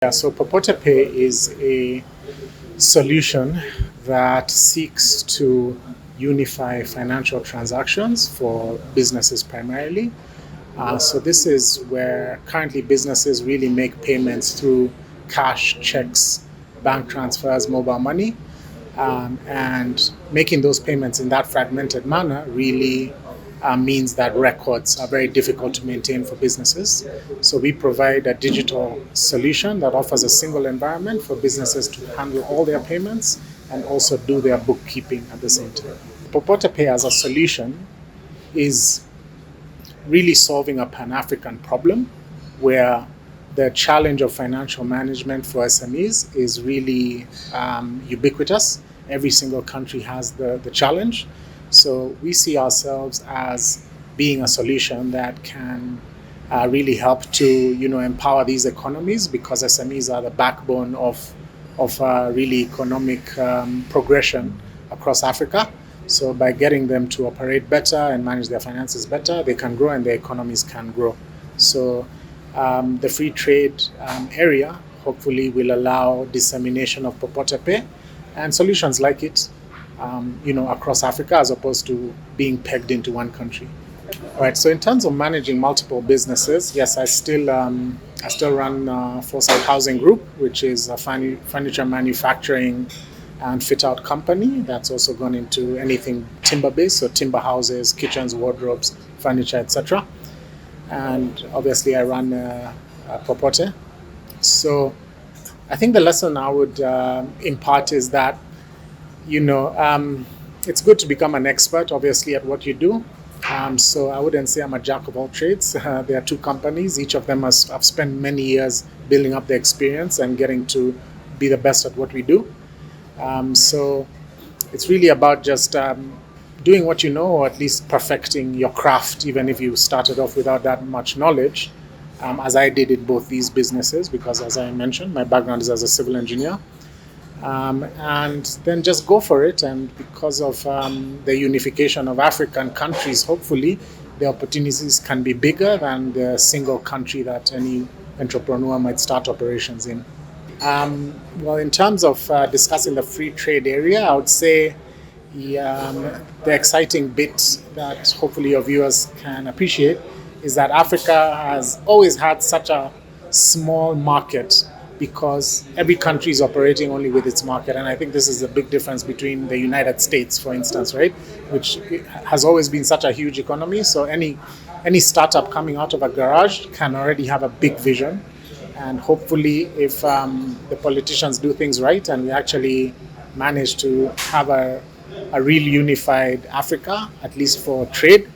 Yeah, so Popote Pay is a solution that seeks to unify financial transactions for businesses primarily. So this is where currently businesses really make payments through cash, checks, bank transfers, mobile money, and making those payments in that fragmented manner really means that records are very difficult to maintain for businesses. So we provide a digital solution that offers a single environment for businesses to handle all their payments and also do their bookkeeping at the same time. Popote Pay as a solution is really solving a Pan-African problem where the challenge of financial management for SMEs is really ubiquitous. Every single country has the challenge. So we see ourselves as being a solution that can really help to empower these economies, because SMEs are the backbone of really economic progression across Africa. So by getting them to operate better and manage their finances better, they can grow and their economies can grow. So the free trade area hopefully will allow dissemination of Popote Pay and solutions like it across Africa, as opposed to being pegged into one country. All right. So in terms of managing multiple businesses, yes, I still run Foresight Housing Group, which is a furniture manufacturing and fit-out company that's also gone into anything timber-based, so timber houses, kitchens, wardrobes, furniture, etc. And obviously, I run Popote. So I think the lesson I would impart is that it's good to become an expert, obviously, at what you do. So I wouldn't say I'm a jack of all trades. There are two companies. Each of them have spent many years building up the experience and getting to be the best at what we do. So it's really about just doing what you know, or at least perfecting your craft, even if you started off without that much knowledge, as I did in both these businesses, because as I mentioned, my background is as a civil engineer. And then just go for it. And because of the unification of African countries, hopefully the opportunities can be bigger than the single country that any entrepreneur might start operations in. Well, in terms of discussing the free trade area, I would say the exciting bit that hopefully your viewers can appreciate is that Africa has always had such a small market, because every country is operating only with its market. And I think this is a big difference between the United States, for instance, right, which has always been such a huge economy. So any startup coming out of a garage can already have a big vision. And hopefully, if the politicians do things right and we actually manage to have a real unified Africa, at least for trade,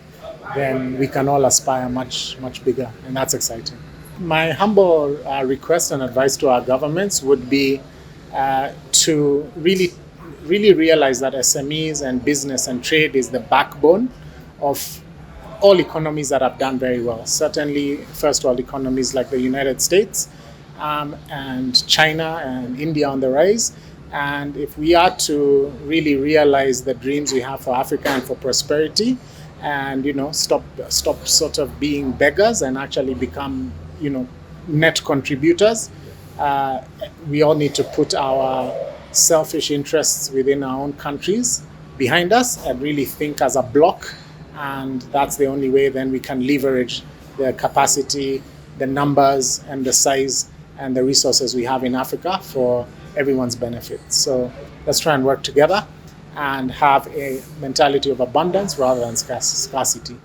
then we can all aspire much, much bigger. And that's exciting. My humble request and advice to our governments would be to really realize that SMEs and business and trade is the backbone of all economies that have done very well. Certainly first world economies like the United States and China and India on the rise. And if we are to really realize the dreams we have for Africa and for prosperity, and stop sort of being beggars and actually become net contributors, we all need to put our selfish interests within our own countries behind us and really think as a block. And that's the only way then we can leverage the capacity, the numbers, and the size and the resources we have in Africa for everyone's benefit. So let's try and work together and have a mentality of abundance rather than scarcity.